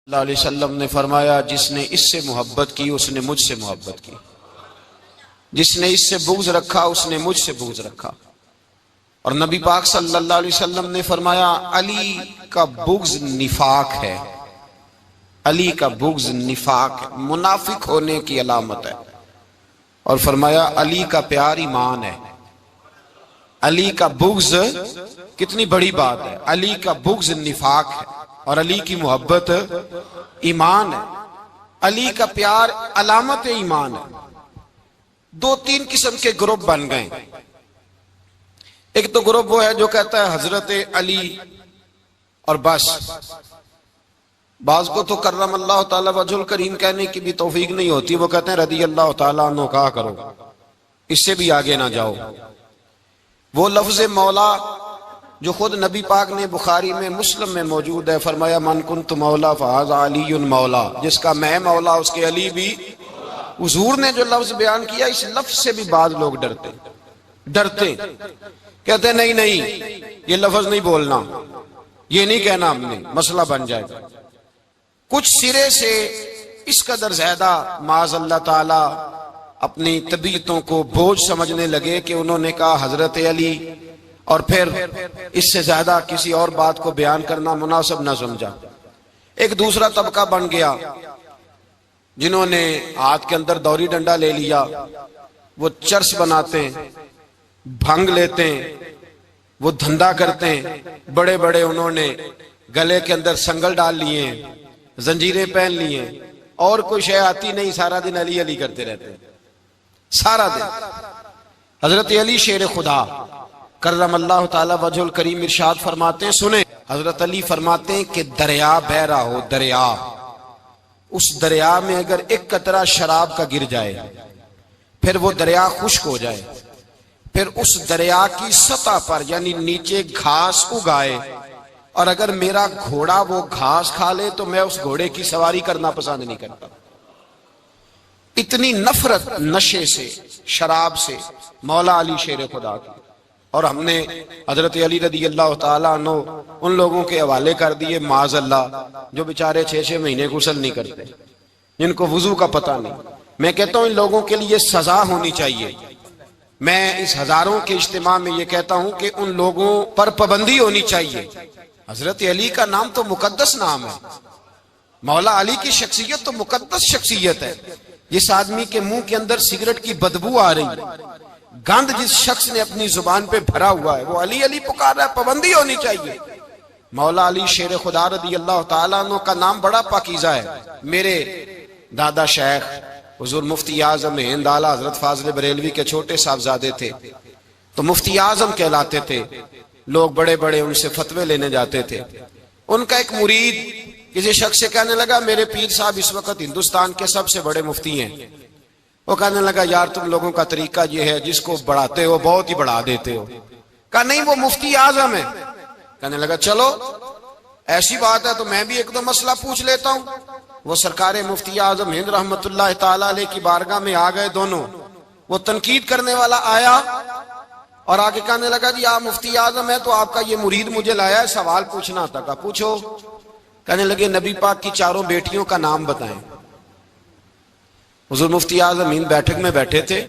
सल्लल्लाहु अलैहि वसल्लम ने फरमाया, जिसने इससे मोहब्बत की उसने मुझसे मोहब्बत की, जिसने इससे बुग़्ज़ रखा उसने मुझसे बुग़्ज़ रखा। और नबी पाक सल्लल्लाहु अलैहि वसल्लम ने फरमाया, अली का बुग़्ज़ निफाक है, अली का बुग़्ज़ निफाक है, मुनाफिक होने की अलामत है। और फरमाया, अली का प्यार ईमान है। अली का बुग़्ज़ कितनी बड़ी बात है, अली का बुग़्ज़ निफाक है और अली की मोहब्बत ईमान है। अली का प्यार अलामत ईमान है। दो तीन किस्म के ग्रुप बन गए। एक तो ग्रुप वो है जो कहता है हजरत अली और बस। बाज को तो कर्रम अल्लाह ताला वजहुल करीम कहने की भी तौफीक नहीं होती, वो कहते हैं रदी अल्लाह ताला अन्हु कहा करो, इससे भी आगे ना जाओ। वो लफ्ज मौला जो खुद नबी पाक ने बुखारी में मुस्लिम में मौजूद है, फरमाया मन कुन्तु मौला फहाज़ा अलीयुन मौला, जिसका मैं मौला उसके अली भी। हुजूर ने जो लफ्ज बयान किया, इस लफ्ज से भी बाज लोग डरते कहते नहीं नहीं ये लफ्ज नहीं बोलना, ये नहीं कहना, हमने मसला बन जाएगा। कुछ सिरे से इस कदर ज्यादा माज़ अल्लाह ताला अपनी तबीयतों को बोझ समझने लगे कि उन्होंने कहा हजरत अली, और फिर इससे ज्यादा किसी और बात को बयान करना मुनासिब न समझा। एक दूसरा तबका बन गया जिन्होंने हाथ के अंदर दौरी डंडा ले लिया, वो चर्च बनाते हैं, भंग लेते हैं, वो धंधा करते हैं, बड़े बड़े उन्होंने गले के अंदर संगल डाल लिए हैं, जंजीरें पहन लिए हैं, और कोई शय आती नहीं, सारा दिन अली अली करते रहते हैं सारा दिन। हजरत अली शेर खुदा कर्रम अल्लाह ताला वजहुल करीम इरशाद फरमाते हैं, सुने, हजरत अली फरमाते हैं कि दरिया बह रहा हो, दरिया, उस दरिया में अगर एक कतरा शराब का गिर जाए, फिर वो दरिया खुश्क हो जाए, फिर उस दरिया की सतह पर यानी नीचे घास उगाए, और अगर मेरा घोड़ा वो घास खा ले तो मैं उस घोड़े की सवारी करना पसंद नहीं करता। इतनी नफरत नशे से, शराब से मौला अली शेर खुदा की। और हमने हजरत अली रदी अल्लाह ताला अन्हु उन लोगों के हवाले कर दिए माज़ अल्लाह जो बेचारे 6-6 महीने गुस्ल नहीं करते, जिनको वुजू का पता नहीं। मैं कहता हूं इन लोगों के लिए सजा होनी चाहिए। मैं इस हजारों के इज्तिमा में ये कहता हूं कि उन लोगों पर पाबंदी होनी चाहिए। हजरत अली का नाम तो मुकद्दस नाम है, मौला अली की शख्सियत तो मुकद्दस शख्सियत है। जिस आदमी के मुंह के अंदर सिगरेट की बदबू आ रही, गंद जिस शख्स ने अपनी जुबान पे भरा हुआ है, वो अली अली पुकार रहा है, पाबंदी होनी चाहिए। मौला अली शेर खुदा रदी अल्लाह ताला अन्हु का नाम बड़ा पाकीज़ा है। मेरे दादा शेख हुजूर मुफ्ती आजम हिंद आला हजरत फाजिल बरेलवी के छोटे साहबजादे थे, तो मुफ्ती आजम कहलाते थे। लोग बड़े बड़े उनसे फतवे लेने जाते थे। उनका एक मुरीद किसी शख्स से कहने लगा, मेरे पीर साहब इस वक्त हिंदुस्तान के सबसे बड़े मुफ्ती हैं। वो कहने लगा, यार तुम लोगों का तरीका ये है, जिसको बढ़ाते हो बहुत ही बढ़ा देते हो। कहा नहीं, वो मुफ्ती आजम है। कहने लगा, चलो ऐसी बात है तो मैं भी एक दो मसला पूछ लेता हूं। वो सरकार मुफ्ती आजम हिंद रहमतुल्लाह ताला अलैह की बारगाह में आ गए दोनों। वो तनकीद करने वाला आया और आगे कहने लगा, जी आप मुफ्ती आजम है तो आपका ये मुरीद मुझे लाया है, सवाल पूछना था। कहा पूछो। कहने लगे, नबी पाक की चारों बेटियों का नाम बताएं। हुजूर मुफ्ती आजम हिंद बैठक में बैठे थे,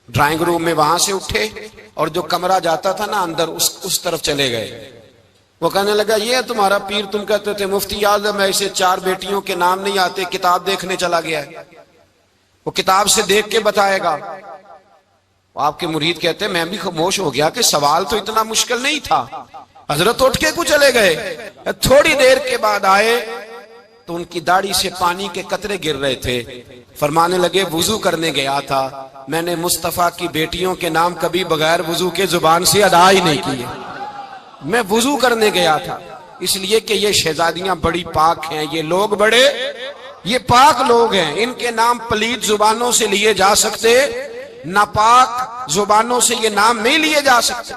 ड्राइंग रूम में, वहां से उठे और जो कमरा जाता था ना अंदर, उस तरफ चले गए। वो कहने लगा, ये है तुम्हारा पीर, तुम कहते थे मुफ्ती आजम है, इसे 4 बेटियों के नाम नहीं आते, किताब देखने चला गया है, वो किताब से देख के बताएगा। आपके मुरीद कहते मैं भी खामोश हो गया कि सवाल तो इतना मुश्किल नहीं था। हजरत उठ के कुछ चले गए। थोड़ी देर के बाद आए तो उनकी दाढ़ी से पानी के कतरे गिर रहे थे। फरमाने लगे, वुजू करने गया था, मैंने मुस्तफा की बेटियों के नाम कभी बगैर वुजू के जुबान से अदा ही नहीं किए। मैं वुजू करने गया था इसलिए कि ये शहजादियां बड़ी पाक हैं, ये लोग बड़े ये पाक लोग हैं, इनके नाम पलीत जुबानों से लिए जा सकते, नापाक जुबानों से ये नाम नहीं लिए जा सकते।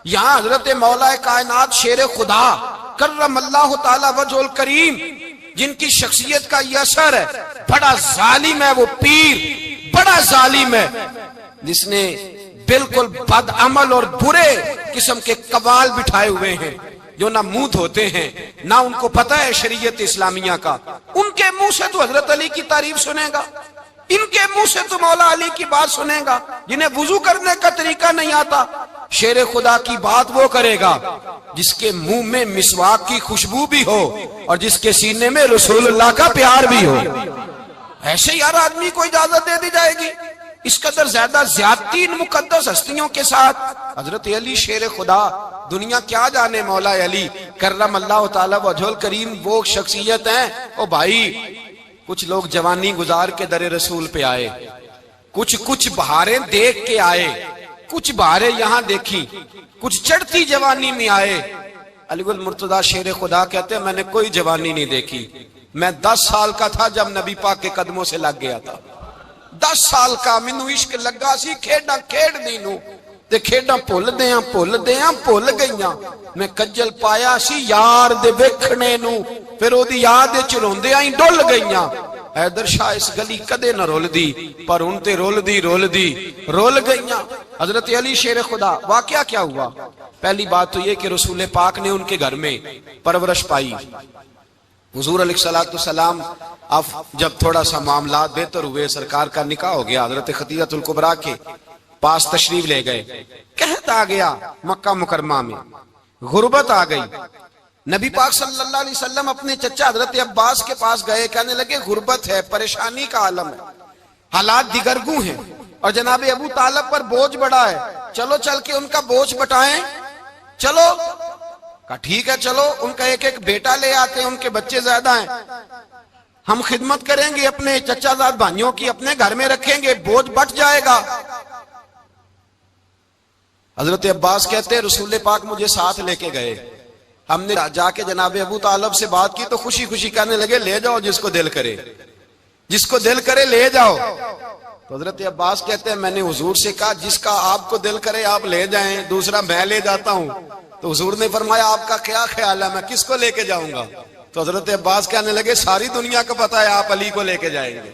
यहाँ हजरत मौला कायनात शेर खुदा कर्रम अल्लाह ताला वजहुल करीम, जिनकी शख्सियत का ये असर है, बड़ा जालिम है वो पीर, बड़ा जालिम है, जिसने बिल्कुल बदअमल और बुरे किस्म के कवाल बिठाए हुए हैं, जो ना मुंह धोते हैं, ना उनको पता है शरीयत इस्लामिया का, उनके मुंह से तो हजरत अली की तारीफ सुनेगा, इनके मुंह से तो मौला अली की बात सुनेगा। जिन्हें वुजू करने का तरीका नहीं आता, शेर खुदा की बात वो करेगा जिसके मुंह में मिसवाक की खुशबू भी हो और जिसके सीने में रसूलुल्लाह का प्यार भी हो। ऐसे यार आदमी को इजाजत दे दी जाएगी? इस कदर ज्यादा ज्यादती इन मुकद्दस हस्तियों के साथ। हजरत अली शेर खुदा, दुनिया क्या जाने मौला अली करम अल्लाह ताला वजहुल करीम वो शख्सियत हैं। ओ भाई, कुछ लोग जवानी गुजार के दरे रसूल पे आए, कुछ बहारें देख के आए, कुछ बहारें यहां देखी, कुछ चढ़ती जवानी में आए। अलीगुल मुर्तजा शेर खुदा कहते हैं, मैंने कोई जवानी नहीं देखी। मैं 10 साल का था जब नबी पाक के कदमों से लग गया था। 10 साल का मैनू इश्क लगा सी, खेडा खेडदी नू ते खेडा भुल गईयां। मैं कज्जल पाया सी यार दे वेखणे नू, फिर ओदी याद विच रोंदियां ही डुल गईयां। हैदर शाह इस गली कदे न रुलदी, पर हुण ते रुल गईयां। हजरत अली शेर खुदा, वाकया क्या हुआ? पहली बात तो यह कि रसूल पाक ने उनके घर में परवरिश पाई। हुजूर अलैहिस्सलाम अब जब थोड़ा सा मामला बेहतर हुए, सरकार का निकाह हो गया, हजरत खदीजतुल कुबरा के पास तशरीफ ले गए। कहत आ गया मक्का मुकरमा में, गुर्बत आ गई। नबी पाक सल्लल्लाहु अलैहि वसल्लम अपने चचा हजरत अब्बास के पास गए, कहने लगे गुर्बत है, परेशानी का आलम है, हालात दिगरगू हैं और जनाब अबू तालिब पर बोझ बड़ा है, चलो चल के उनका बोझ बटाएं। चलो, कहा ठीक है चलो, उनका एक एक बेटा ले आते हैं, उनके बच्चे ज्यादा हैं, हम खिदमत करेंगे अपने चचाजाद भाइयों की, अपने घर में रखेंगे, बोझ बट जाएगा। हजरत अब्बास कहते हैं रसूल पाक मुझे साथ लेके गए। हमने जाके जनाब अबू तालिब से बात की तो खुशी खुशी कहने लगे ले जाओ जिसको दिल करे ले जाओ। तो हजरत अब्बास कहते हैं मैंने हुजूर से कहा जिसका आपको दिल करे आप ले जाएं, दूसरा मैं ले जाता हूं। तो हुजूर ने फरमाया आपका क्या ख्याल है, मैं किसको लेके जाऊंगा? तो हजरत अब्बास कहने लगे सारी दुनिया को पता है आप अली को लेके जाएंगे,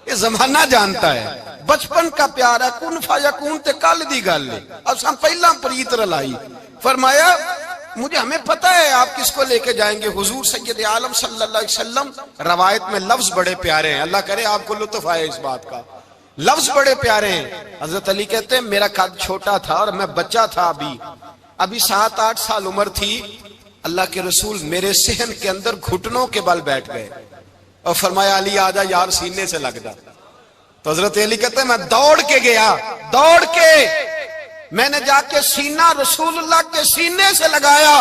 ये जमाना जानता है, बचपन का प्यार है, कुन फायकून ते कल दी गल है, अब हम पहला प्रीत रलाई। फरमाया मुझे हमें पता है आप किसको लेके जाएंगे, हुजूर सैयद आलम सल्लल्लाहु अलैहि वसल्लम। रवायत में लफ्ज बड़े प्यारे हैं, अल्लाह करे आपको लुत्फ आए इस बात का, लफ्ज बड़े प्यारे हैं। हजरत अली कहते हैं मेरा कद छोटा था और मैं बच्चा था, अभी 7-8 साल उम्र थी। अल्लाह के रसूल मेरे सहन के अंदर घुटनों के बल बैठ गए और फरमाया अली आजा यार सीने से लग जा। तो हजरत अली कहते हैं मैं दौड़ के गया, दौड़ के मैंने जाके सीना रसूलुल्लाह के सीने से लगाया।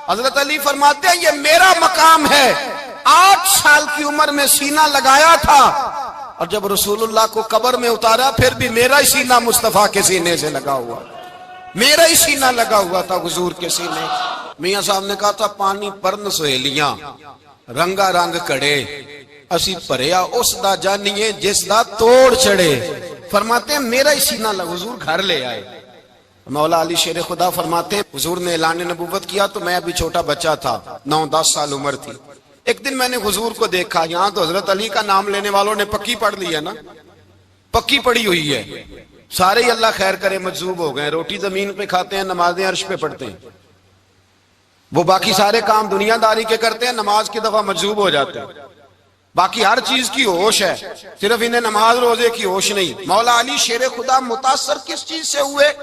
हजरत अली फरमाते हैं ये मेरा मकाम है, 8 साल की उम्र में सीना लगाया था और जब रसूलुल्लाह को कब्र में उतारा फिर भी मेरा ही सीना मुस्तफा के सीने से लगा हुआ, मेरा ही सीना लगा हुआ था हुजूर के सीने। मियां साहब ने कहा था पानी परन सहेलियां रंगा रंग कड़े, असी भरिया उस दा जानिए जिस दा तोड़ चढ़े। फरमाते हैं मेरा ही सीना लगा, हुजूर घर ले आए। मौला अली शेर खुदा फरमाते हैं हुजूर ने ऐलान नबूवत किया तो मैं अभी छोटा बच्चा था, 9-10 साल उम्र थी। एक दिन मैंने हुजूर को देखा, यहाँ तो हजरत अली का नाम लेने वालों ने पक्की पढ़ ली है ना, पक्की पड़ी हुई है, सारे ही अल्लाह खैर करे मजजूब हो गए, रोटी जमीन पे खाते हैं, नमाजें अर्श पे पढ़ते हैं, वो बाकी सारे काम दुनियादारी के करते हैं, नमाज की दफा मजजूब हो जाते हैं, बाकी हर चीज की होश है, सिर्फ इन्हें नमाज रोजे की होश नहीं। मौला अली शेर खुदा मुतासर किस चीज से हुए?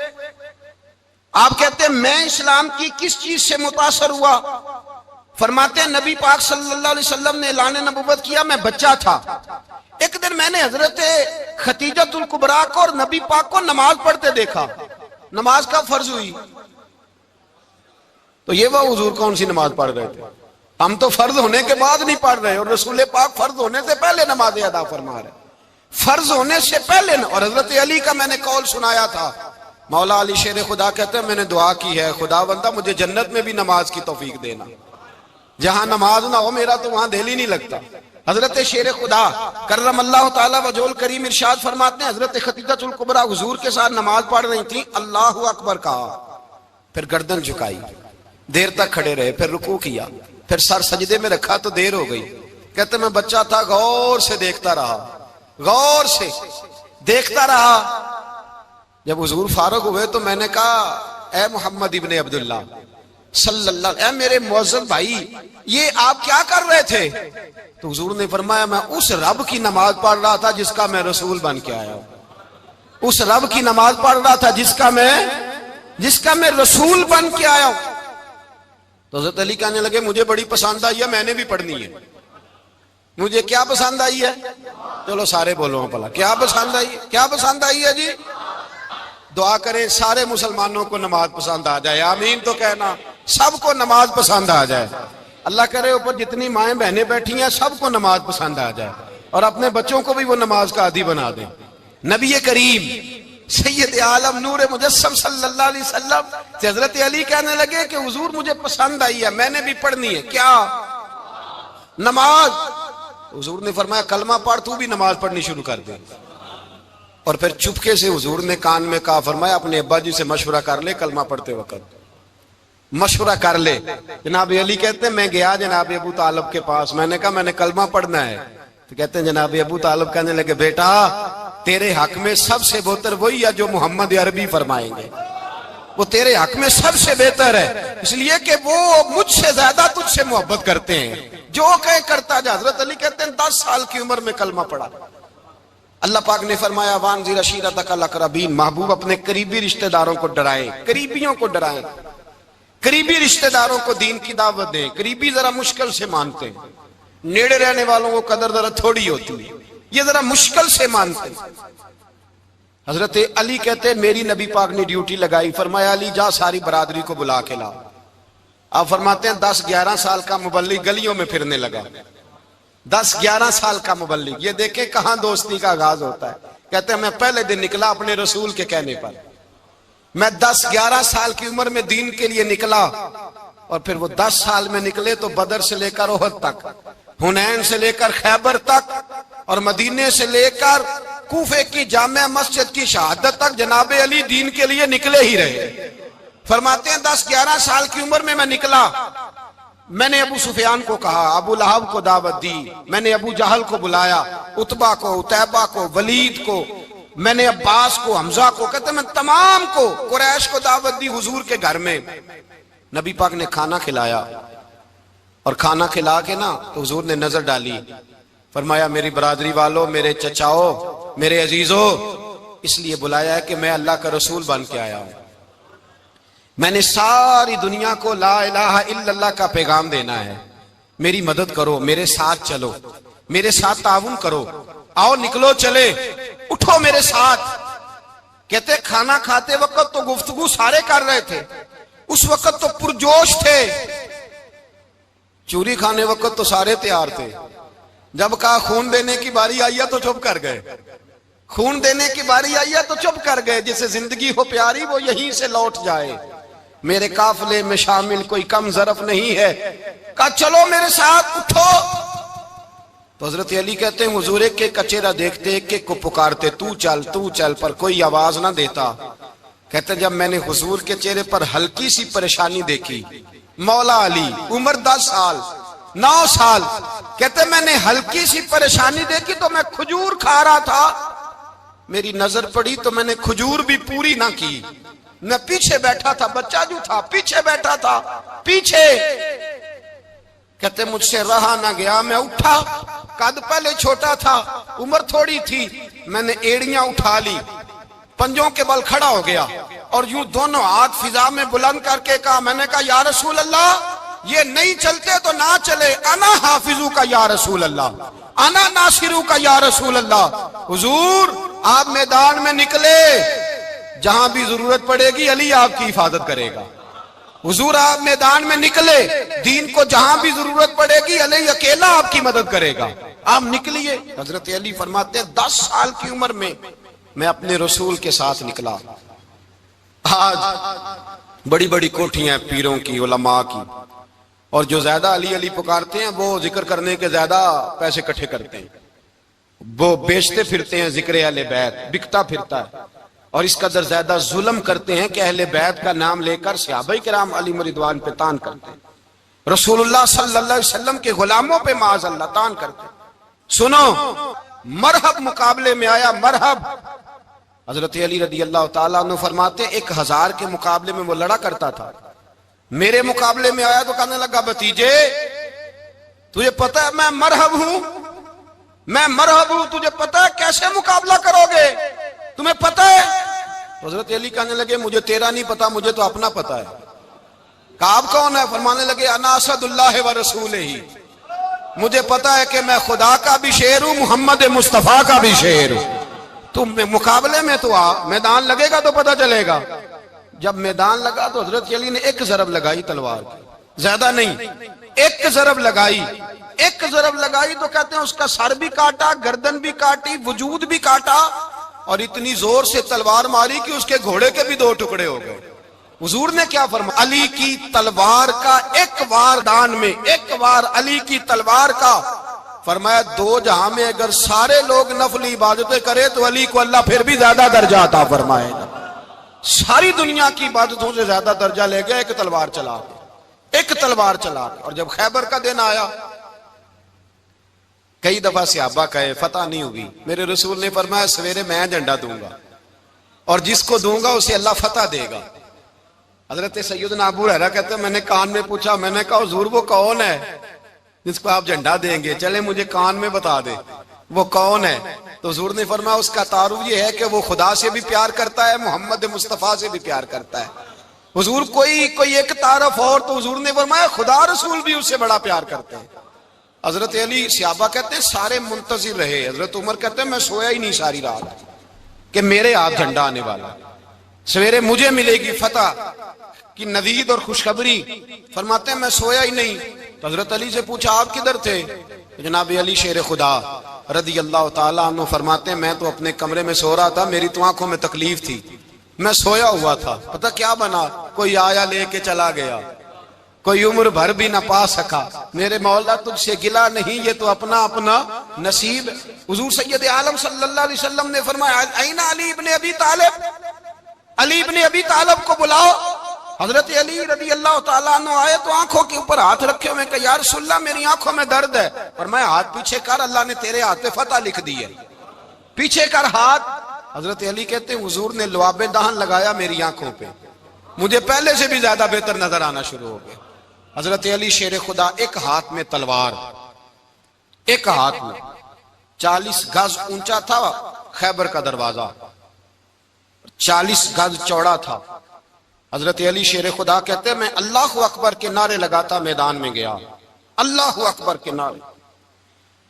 आप कहते हैं मैं इस्लाम की किस चीज से मुतासर हुआ? फरमाते हैं नबी पाक सल्लल्लाहु अलैहि वसल्लम ने ऐलान नबूवत किया, मैं बच्चा था। एक दिन मैंने हजरत खदीजतुल कुबरा को और नबी पाक को नमाज पढ़ते देखा, नमाज का फर्ज हुई तो ये वह हुजूर कौन सी नमाज पढ़ रहे थे? हम तो फर्ज होने के बाद नहीं पढ़ रहे और रसूल पाक फर्ज होने से पहले नमाज अदा फरमा रहे, फर्ज होने से पहले। और हजरत अली का मैंने कौल सुनाया था, मौला अली शेर खुदा कहते हैं मैंने दुआ की है खुदावंदा मुझे जन्नत में भी नमाज की तौफीक देना, जहां नमाज ना हो मेरा तो वहां दिल ही नहीं लगता। हजरत शेर खुदा करम अल्लाह ताला वजहुल करीम इरशाद फरमाते हैं हजरत खदीजतुल कुबरा हुजूर के साथ नमाज पढ़ रही थी, अल्लाहु अकबर कहा, फिर गर्दन झुकाई, देर तक खड़े रहे, फिर रुकू किया, फिर सर सजदे में रखा तो देर हो गई। कहते मैं बच्चा था, गौर से देखता रहा, गौर से देखता रहा। जब हुजूर फारूक हुए तो मैंने कहा ए मोहम्मद इब्ने अब्दुल्ला, सल्लल्लाहु अलैहि, मेरे मुअज्जिन भाई ये आप क्या कर रहे थे? तो हुजूर ने फरमाया मैं उस रब की नमाज पढ़ रहा था जिसका मैं रसूल बन के आया हूं। उस रब की नमाज पढ़ रहा था जिसका मैं रसूल बन के आया हूं। तो हज़रत अली कहने लगे मुझे बड़ी पसंद आई है, मैंने भी पढ़नी है। मुझे क्या पसंद आई है? चलो सारे बोलो भला, क्या पसंद आई? क्या पसंद आई है जी? दुआ करें सारे मुसलमानों को नमाज पसंद आ जाए, आमीन तो कहना। सबको नमाज पसंद आ जाए। अल्लाह करे ऊपर जितनी माएं बहनें बैठी हैं सबको नमाज पसंद आ जाए, और अपने बच्चों को भी वो नमाज का आदी बना दें। नबी करीम सैयद आलम नूर मुजस्सम सल्लल्लाहु अलैहि वसल्लम से हजरत अली कहने लगे कि हुजूर मुझे पसंद आई है, मैंने भी पढ़नी है। क्या? नमाज। हुजूर ने फरमाया कलमा पढ़, तू भी नमाज पढ़नी शुरू कर दे। और फिर चुपके से हुजूर ने कान में कहा, फरमाया अपने अब्बा जी से मशवरा कर ले, कलमा पढ़ते वक्त मशवरा कर ले। जनाब अली कहते हैं मैं गया जनाब अबू तालिब के पास, मैंने कहा मैंने कलमा पढ़ना है। तो कहते हैं जनाब अबू तालिब कहने लगे बेटा तेरे हक में सबसे बेहतर वही है जो मोहम्मद अरबी फरमाएंगे, वो तेरे हक में सबसे बेहतर है, इसलिए कि वो मुझसे ज्यादा तुझसे मोहब्बत करते हैं। जो कहे करता जा। हजरत अली कहते हैं 10 साल की उम्र में कलमा पढ़ा। अल्लाह पाक ने फरमाया वानज़िर अशीरतकल अक़रबीन, महबूब अपने करीबी रिश्तेदारों को डराए, करीबियों को डराए, करीबी रिश्तेदारों को दीन की दावत दें। करीबी जरा मुश्किल से मानते हैं, नेड़े रहने वालों को कदर जरा थोड़ी होती है, ये जरा मुश्किल से मानते हैं। हजरत अली कहते हैं मेरी नबी पाक ने ड्यूटी लगाई, फरमाया अली जा सारी बरादरी को बुला के ला। आप फरमाते हैं 10-11 साल का मुबल्लिग गलियों में फिरने लगा। 10-11 साल का मुबल्लिग, ये देखे कहां दोस्ती का आगाज होता है। कहते हैं मैं पहले दिन निकला अपने रसूल के कहने पर, मैं 10-11 साल की उम्र में दीन के लिए निकला, और फिर वो 10 साल में निकले तो बदर से लेकर ओहद तक, हुनैन से लेकर खैबर तक, और मदीने से लेकर कूफे की जामे मस्जिद की शहादत तक जनाबे अली दीन के लिए निकले ही रहे। फरमाते हैं 10-11 साल की उम्र में मैं निकला, मैंने अबू सुफियान को कहा, अबू लहब को दावत दी, मैंने अबू जहल को बुलाया, उतबा को, उतैबा को, वलीद को, मैंने अब्बास को, हमजा को, कहते मैं तमाम को, कुरैश को दावत दी हुजूर के घर में। नबी पाक ने खाना खिलाया, और खाना खिला के ना तो हुजूर ने नजर डाली, फरमाया मेरी बरादरी वालों, मेरे चचाओ, मेरे अजीजों, इसलिए बुलाया है कि मैं अल्लाह का रसूल बन के आया हूं। मैंने सारी दुनिया को ला इलाहा इल्लल्लाह का पैगाम देना है, मेरी मदद करो, मेरे साथ चलो, मेरे साथ ताउन करो, आओ निकलो चले, उठो मेरे साथ। कहते खाना खाते वक्त तो गुफ्तगू सारे कर रहे थे, उस वक्त तो पुरजोश थे, चूरी खाने वक्त तो सारे तैयार थे, जब कहा खून देने की बारी आई है तो चुप कर गए, खून देने की बारी आई है तो चुप कर गए। जिसे जिंदगी हो प्यारी वो यहीं से लौट जाए, मेरे काफिले में शामिल कोई कम ज़रफ नहीं है। कहा चलो मेरे साथ उठो। तो हजरत अली कहते हैं हुजूर के कचेरा देखते एक को पुकारते तू चल, पर कोई आवाज ना देता। कहते जब मैंने हुजूर के चेहरे पर हल्की सी परेशानी देखी, मौला अली उम्र 10 साल 9 साल, कहते मैंने हल्की सी परेशानी देखी तो मैं खजूर खा रहा था, मेरी नजर पड़ी तो मैंने खजूर भी पूरी ना की, मैं पीछे बैठा था, बच्चा जो था पीछे बैठा था, पीछे। कहते मुझसे रहा ना गया, मैं उठा, कद पहले छोटा था, उम्र थोड़ी थी, मैंने एड़ियां उठा ली, पंजों के बल खड़ा हो गया, और यूं दोनों हाथ फिजा में बुलंद करके कहा, मैंने कहा या रसूल अल्लाह ये नहीं चलते तो ना चले, अना हाफिजू का या रसूल अल्लाह, अना नासिरू का या रसूल अल्लाह। हुजूर आप मैदान में निकले, जहां भी जरूरत पड़ेगी अली आपकी हिफाजत करेगा। हुजूर आप मैदान में निकले, दीन को जहां भी जरूरत पड़ेगी अली अकेला आपकी मदद करेगा, आप निकलिए। हजरत अली फरमाते हैं 10 साल की उम्र में मैं अपने रसूल के साथ निकला। आज बड़ी बड़ी कोठियां पीरों की, उलमा की, और जो ज्यादा अली अली पुकारते हैं वो जिक्र करने के ज्यादा पैसे इकट्ठे करते हैं, वो बेचते फिरते हैं, जिक्र अहले बैत बिकता फिरता है, और इस कदर ज्यादा जुल्म करते हैं कि अहले बैत का नाम लेकर सहाबा किराम अली रिदवान पे तान करते हैं, रसूलुल्लाह सल्लल्लाहु अलैहि वसल्लम के गुलामों पे माज़ अल्लाह तान करते हैं। सुनो मरहब मुकाबले में आया, मरहब। हजरत अली रदी अल्लाह ताला अन्हु फरमाते 1000 के मुकाबले में वो लड़ा करता था, मेरे मुकाबले में आया तो कहने लगा, भतीजे तुझे पता है मैं मरहब हूं, मैं मरहब हूं, तुझे पता है कैसे मुकाबला करोगे, तुम्हें पता है? तो हजरत अली कहने लगे, मुझे तेरा नहीं पता, मुझे तो अपना पता है। कहा आप कौन है? फरमाने लगे, अना असदुल्लाह व रसूल ही, मुझे पता है कि मैं खुदा का भी शेर हूं, मोहम्मद मुस्तफा का भी शेर हूं। तुम मुकाबले में तो आ, मैदान लगेगा तो पता चलेगा। जब मैदान लगा तो हजरत अली ने एक जरब लगाई तलवार की, ज्यादा नहीं, एक जरब लगाई। एक जरब लगाई तो कहते हैं उसका सर भी काटा, गर्दन भी काटी, वजूद भी काटा, और इतनी जोर से तलवार मारी कि उसके घोड़े के भी 2 टुकड़े हो गए। हुजूर ने क्या फरमाया? अली की तलवार का एक वार दान में, एक वार अली की तलवार का, फरमाया 2 जहां में अगर सारे लोग नफली इबादतें करे तो अली को अल्लाह फिर भी ज्यादा दर्जा अता फरमाएगा। सारी दुनिया की इबादतों से ज्यादा दर्जा ले गया एक तलवार चला के, एक तलवार चला के। और जब खैबर का दिन आया, कई दफा सहाबा कहे फतह नहीं हुई, मेरे रसूल ने फरमाया सवेरे मैं झंडा दूंगा और जिसको दूंगा उसे अल्लाह फतह देगा। हजरत सैयदना अबू हुरैरा कहते हैं मैंने कान में पूछा, मैंने कहा हुजूर वो कौन है जिसको आप झंडा देंगे, चले मुझे कान में बता दे वो कौन है। तो हुजूर ने फरमाया उसका तारुफ ये है कि वो खुदा से भी प्यार करता है, मोहम्मद मुस्तफा से भी प्यार करता है। हुजूर कोई एक तारफ और, तो हुजूर ने फरमाया खुदा रसूल भी उससे बड़ा प्यार करते हैं। हजरत अली सहाबा कहते हैं सारे मुंतजिर रहे। हजरत उमर कहते हैं मैं सोया ही नहीं सारी रात कि मेरे हाथ झंडा आने वाला, सवेरे मुझे मिलेगी फतह की नवीद और खुशखबरी। फरमाते हैं मैं सोया ही नहीं। तो हजरत अली से पूछा आप किधर थे? जनाब अली शेर खुदा रदी अल्लाह ताला अन्हु फरमाते हैं मैं तो अपने कमरे में सो रहा था, मेरी तो आंखों में तकलीफ थी, मैं सोया हुआ था, पता क्या बना, कोई आया लेके चला गया, कोई उम्र भर भी ना पा सका। मेरे मौला तुझसे गिला नहीं, ये तो अपना अपना नसीब। हुजूर सैयद आलम सल्लल्लाहु अलैहि वसल्लम ने फरमाया ऐना अली इब्ने अबी तालिब, अली इब्ने अबी तालिब को बुलाओ। हजरत अली रदी अल्लाह ताला अन्हु आए तो आंखों के ऊपर हाथ रखे हुए, कहा या रसूलल्लाह मेरी आंखों में दर्द है। और मैं हाथ पीछे कर, अल्लाह ने तेरे हाथ पे फतह लिख दी है, पीछे कर हाथ। हजरत अली कहते हैं हुजूर ने लुआबे दहन लगाया मेरी आंखों पे, मुझे पहले से भी ज्यादा बेहतर नजर आना शुरू हो गया। हजरत अली शेर खुदा, एक हाथ में तलवार, एक हाथ में 40 गज ऊंचा था खैबर का दरवाजा, 40 गज चौड़ा था। हजरत अली शेर खुदा कहते हैं मैं अल्लाह अकबर के नारे लगाता मैदान में गया, अल्लाह अकबर के नारे।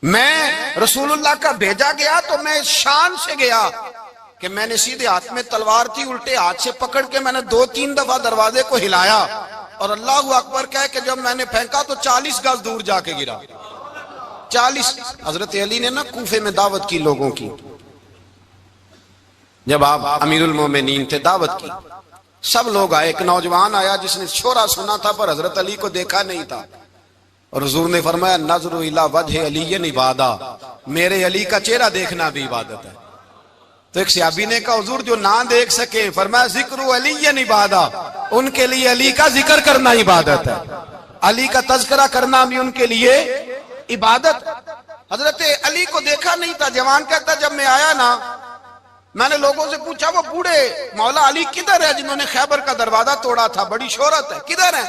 मैं रसूलुल्लाह का भेजा गया तो मैं शान से गया कि मैंने सीधे हाथ में तलवार थी, उल्टे हाथ से पकड़ के मैंने 2-3 दफा दरवाजे को हिलाया और अल्लाह अकबर कह के जब मैंने फेंका तो 40 गज दूर जाके गिरा। 40। हजरत अली ने ना कूफे में दावत की लोगों की, जब आप अमीरुल मोमिनीन थे, दावत की, सब लोग आए। एक नौजवान आया जिसने शोरा सुना था पर हजरत अली को देखा नहीं था, और हुजूर ने फरमाया नजरु इला वजह अली इबादा, मेरे अली का चेहरा देखना भी इबादत है। तो एक सहाबी ने कहा हुजूर जो ना देख सके, फरमाया जिक्र अली इबादा, उनके लिए अली का जिक्र करना इबादत है, अली का तज़किरा करना भी उनके लिए इबादत। हजरत अली को देखा नहीं था। जवान कहता जब मैं आया ना, मैंने लोगों से पूछा वो बूढ़े मौला अली किधर है जिन्होंने खैबर का दरवाजा तोड़ा था, बड़ी शोहरत है, किधर है?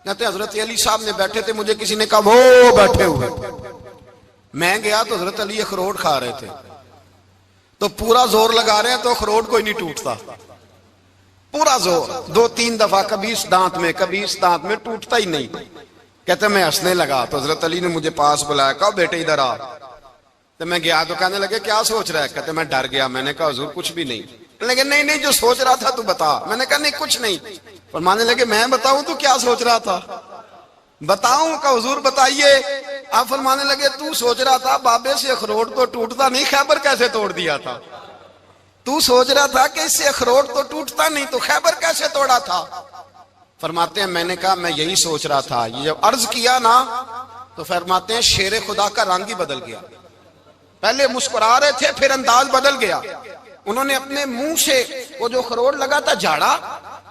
कहते हजरत अली साहब ने बैठे थे, मुझे किसी ने कहा वो बैठे हुए। मैं गया तो हजरत अली अखरोट खा रहे थे, तो पूरा जोर लगा रहे हैं तो अखरोट कोई नहीं टूटता, पूरा जोर 2-3 दफा, कभी इस दांत में कभी इस दांत में, टूटता ही नहीं। कहते मैं हंसने लगा तो हजरत अली ने मुझे पास बुलाया, कहा बेटे इधर आ। तो मैं गया तो कहने लगे क्या सोच रहा है? कहते मैं डर गया। मैंने कहा हुजूर कुछ भी नहीं। लगे नहीं नहीं जो सोच रहा था तू बता। मैंने कहा नहीं कुछ नहीं। पर मानने लगे मैं बताऊं तू क्या सोच रहा था? बताऊं? का हुजूर बताइए। आप फरमाने लगे तू सोच रहा था बाबे से अखरोट तो टूटता नहीं, खैबर कैसे तोड़ दिया था? तू सोच रहा था कि इससे अखरोट तो टूटता नहीं, तो खैबर कैसे तोड़ा था? फरमाते हैं मैंने कहा मैं यही सोच रहा था। ये जब अर्ज किया ना तो फरमाते हैं शेर खुदा का रंग ही बदल गया। पहले मुस्कुरा रहे थे फिर अंदाज बदल गया। उन्होंने अपने मुंह से वो जो खरोट लगा था झाड़ा,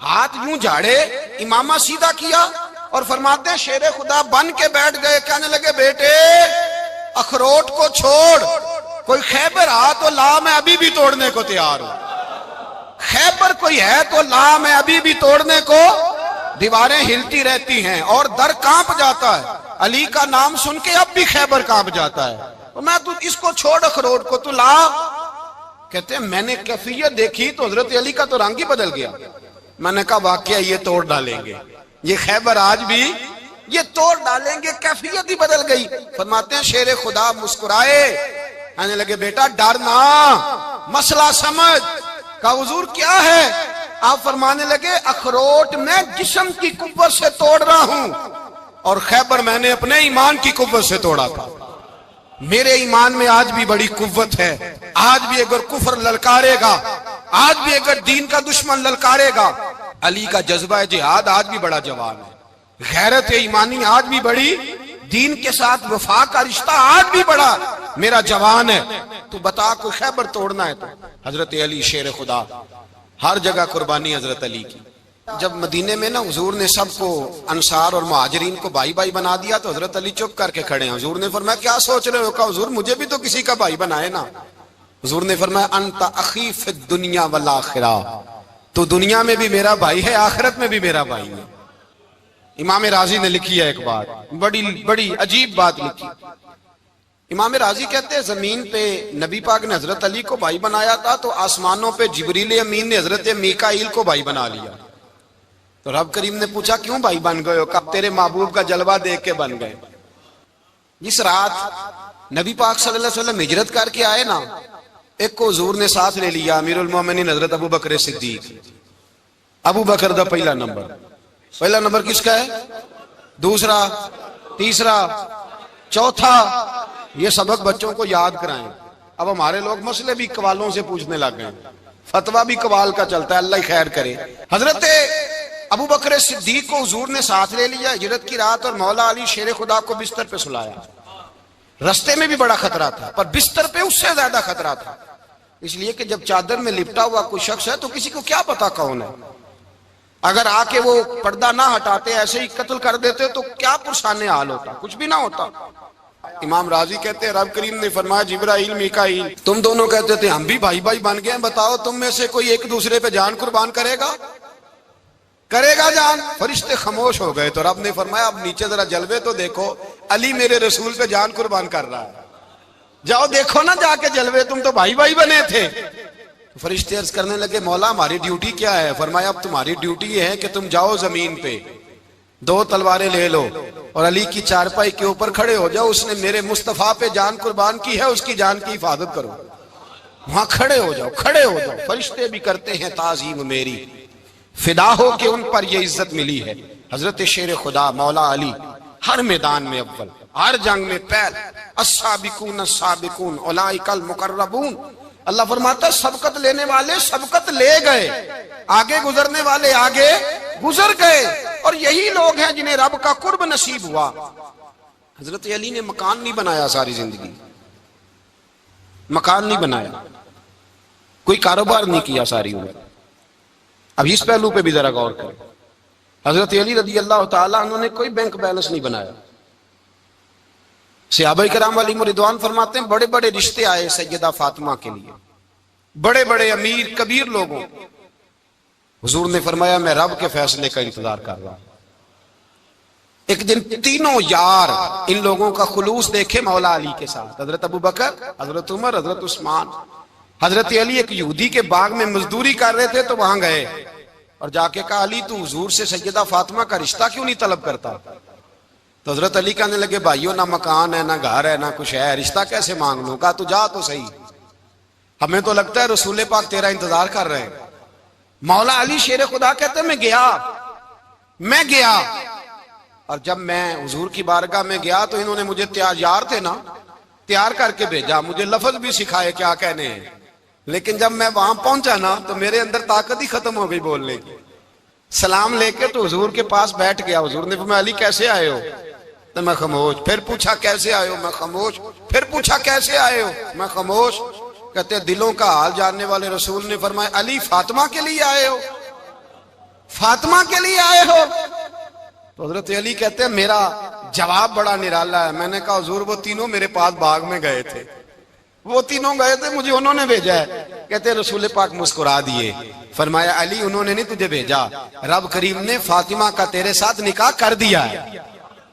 हाथ यूं झाड़े, इमामा सीधा किया और फरमाते हैं शेर खुदा बन के बैठ गए। कहने लगे बेटे अखरोट को छोड़, कोई खैबर आ तो ला, मैं अभी भी तोड़ने को तैयार हूं। खैबर कोई है तो ला, मैं अभी भी तोड़ने को दीवारें हिलती रहती हैं और दर कांप जाता है। अली का नाम सुन के अब भी खैबर कांप जाता है। तो मैं तू इसको छोड़ अखरोट को, तू ला। कहते हैं मैंने कैफियत देखी तो हजरत अली का तो रंग ही बदल गया। मैंने कहा वाकया ये तोड़ डालेंगे, ये खैबर आज भी ये तोड़ डालेंगे, कैफियत ही बदल गई। फरमाते हैं शेर खुदा मुस्कुराए, कहने लगे बेटा डर ना, मसला समझ। कहा हुजूर क्या है? आप फरमाने लगे अखरोट मैं जिस्म की कुव्वत से तोड़ रहा हूं और खैबर मैंने अपने ईमान की कुव्वत से तोड़ा था। मेरे ईमान में आज भी बड़ी कुव्वत है। आज भी अगर कुफर ललकारेगा, आज भी अगर दीन का दुश्मन ललकारेगा, अली का जज्बा जिहाद आज भी बड़ा जवान है। गैरत ईमानी आज भी बड़ी, दीन के साथ वफा का रिश्ता आज भी बड़ा मेरा जवान है। तू बता कोई खैबर तोड़ना है तो हजरत अली शेर खुदा, हर जगह कुर्बानी हजरत अली की। जब मदीने में ना हुजूर ने सबको अंसार और मुहाजिरीन को भाई भाई बना दिया तो हजरत अली चुप करके खड़े हैं। हुजूर ने फरमाया क्या सोच रहे हो? कहा हुजूर मुझे भी तो किसी का भाई बनाए ना। हुजूर ने फरमाया अंता अखी फिद दुनिया वल आखिरा, तो दुनिया में भी मेरा भाई है, आखिरत में भी मेरा भाई है। इमाम राजी ने लिखी है एक बात, बड़ी बड़ी अजीब बात लिखी। इमाम राजी कहते हैं जमीन पे नबी पाक ने हजरत अली को भाई बनाया था तो आसमानों पे जिब्रील अमीन ने हजरत मीकाईल को भाई बना लिया। तो रब करीम ने पूछा क्यों भाई बन गए हो? कब तेरे महबूब का जलवा देख के बन गए। जिस रात नबी पाक सल्लल्लाहु अलैहि वसल्लम हिजरत करके आए ना, एक को हुजूर ने साथ ले लिया, अमीरुल मोमिनीन हजरत अबू बकर सिद्दीक। अबू बकर दा पहला नंबर किसका है? दूसरा, तीसरा, चौथा। ये सबक बच्चों को याद कराएं। अब हमारे लोग मसले भी कवालों से पूछने लग गए, फतवा भी कवाल का चलता है, अल्लाह ही खैर करे। हजरत अबू बकर सिद्दीक को हुजूर ने साथ ले लिया हिजरत की रात और मौला अली शेर खुदा को बिस्तर पे सुलाया। रस्ते में भी बड़ा खतरा था पर बिस्तर पे उससे ज्यादा खतरा था, इसलिए कि जब चादर में लिपटा हुआ कोई शख्स है तो किसी को क्या पता कौन है। अगर आके वो पर्दा ना हटाते, ऐसे ही कत्ल कर देते तो क्या पुरसाने हाल होता, कुछ भी ना होता। इमाम राजी कहते हैं रब करीम ने फरमाया जिब्राइल मीकाईल तुम दोनों कहते थे हम भी भाई भाई बन गए, बताओ तुम में से कोई एक दूसरे पे जान कुर्बान करेगा जान? फरिश्ते खामोश हो गए। तो रब ने फरमाया अब नीचे जरा जलवे तो देखो, अली मेरे रसूल पे जान कुर्बान कर रहा है, जाओ देखो ना जाके जलवे, तुम तो भाई भाई बने थे। तो फरिश्ते अर्ज करने लगे मौला हमारी ड्यूटी क्या है? फरमाया अब तुम्हारी ड्यूटी ये है कि तुम जाओ जमीन पे 2 तलवारें ले लो और अली की चारपाई के ऊपर खड़े हो जाओ, उसने मेरे मुस्तफा पे जान कुर्बान की है, उसकी जान की हिफाजत करो। वहां खड़े हो जाओ। फरिश्ते भी करते हैं ताजीम मेरी, फिदा हो के उन पर ये इज्जत मिली है। हजरत शेर खुदा मौला अली हर मैदान में अव्वल, हर जंग में पहल। अस्साबिकून अस्साबिकून उलाइकल मुकर्रबून। अल्लाह फरमाता सबकत लेने वाले सबकत ले गए, आगे गुजरने वाले आगे गुजर गए, और यही लोग हैं जिन्हें रब का कुर्ब नसीब हुआ। हजरत अली ने मकान नहीं बनाया, सारी जिंदगी मकान नहीं बनाया, कोई कारोबार नहीं किया सारी उम्र। अब इस पहलू पे भी जरा गौर करें। हजरत अली रदी अल्लाह ताला उन्होंने कोई बैंक बैलेंस नहीं बनाया। सहाबा किराम अलैहिम रिदवान फरमाते हैं बड़े बड़े रिश्ते आए सैयदा फातिमा के लिए, बड़े बड़े अमीर कबीर लोगों। हुजूर ने फरमाया मैं रब के फैसले का इंतजार कर रहा हूं। एक दिन तीनों यार इन लोगों का खुलूस देखे मौला अली के साथ, हजरत अबू बकर, हजरत उमर, हजरत उस्मान। हजरत अली एक यहूदी के बाग में मजदूरी कर रहे थे तो वहां गए और जाके कहा अली तू हुजूर से सैयदा फातिमा का रिश्ता क्यों नहीं तलब करता? तो हजरत अली कहने लगे भाइयों ना मकान है ना घर है ना कुछ है, रिश्ता कैसे मांग लूं? कहा तू जा तो सही, हमें तो लगता है रसूल पाक तेरा इंतजार कर रहे हैं। मौला अली शेर खुदा कहते मैं गया और जब मैं हुजूर की बारगाह में गया तो इन्होंने मुझे तैयार थे ना, तैयार करके भेजा, मुझे लफ्ज भी सिखाए क्या कहने हैं। लेकिन जब मैं वहां पहुंचा ना तो मेरे अंदर ताकत ही खत्म हो गई बोलने की। सलाम लेके तो हुजूर के पास बैठ गया। हुजूर ने फरमाया अली कैसे आए हो? तो मैं खामोश। फिर पूछा कैसे आए हो? मैं खामोश। फिर पूछा कैसे आए हो? मैं खामोश। कहते दिलों का हाल जानने वाले रसूल ने फरमाया अली फातिमा के लिए आए हो? फातिमा के लिए आए हो? तो हजरत अली कहते हैं मेरा जवाब बड़ा निराला है। मैंने कहा हुजूर वो तीनों मेरे पास बाग में गए थे, वो तीनों गए थे, मुझे उन्होंने भेजा है। कहते रसूल पाक मुस्कुरा दिए, फरमाया अली उन्होंने नहीं तुझे भेजा, रब करीम ने फातिमा का तेरे साथ निकाह कर दिया है,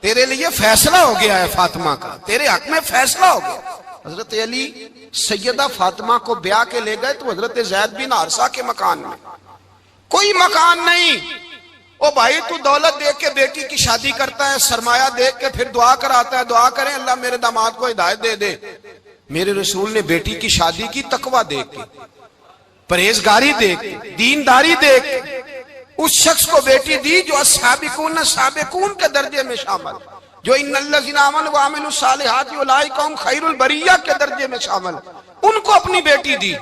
तेरे लिए फैसला हो गया है, फातिमा का तेरे हक में फैसला हो गया। हजरत अली सैयदा फातिमा को ब्याह के ले गए तो हजरत ज़ैद बिन हारिसा के मकान में, कोई मकान नहीं। ओ भाई तू दौलत देख के बेटी की शादी करता है, सरमाया देख के फिर दुआ कराता है, दुआ करें अल्लाह मेरे दामाद को हिदायत दे दे। मेरे रसूल ने बेटी की शादी की तकवा देख के, परहेजगारी देख के, दीनदारी देख के उस शख्स को बेटी दी जो अस्साबिकून साबिकून के दर्जे में शामिल, जो इन्नल्लज़ीना आमनू व अमिलुस सालिहाति उलाइका हुम खैरुल बरिया के दर्जे में शामिल, उनको अपनी बेटी दी।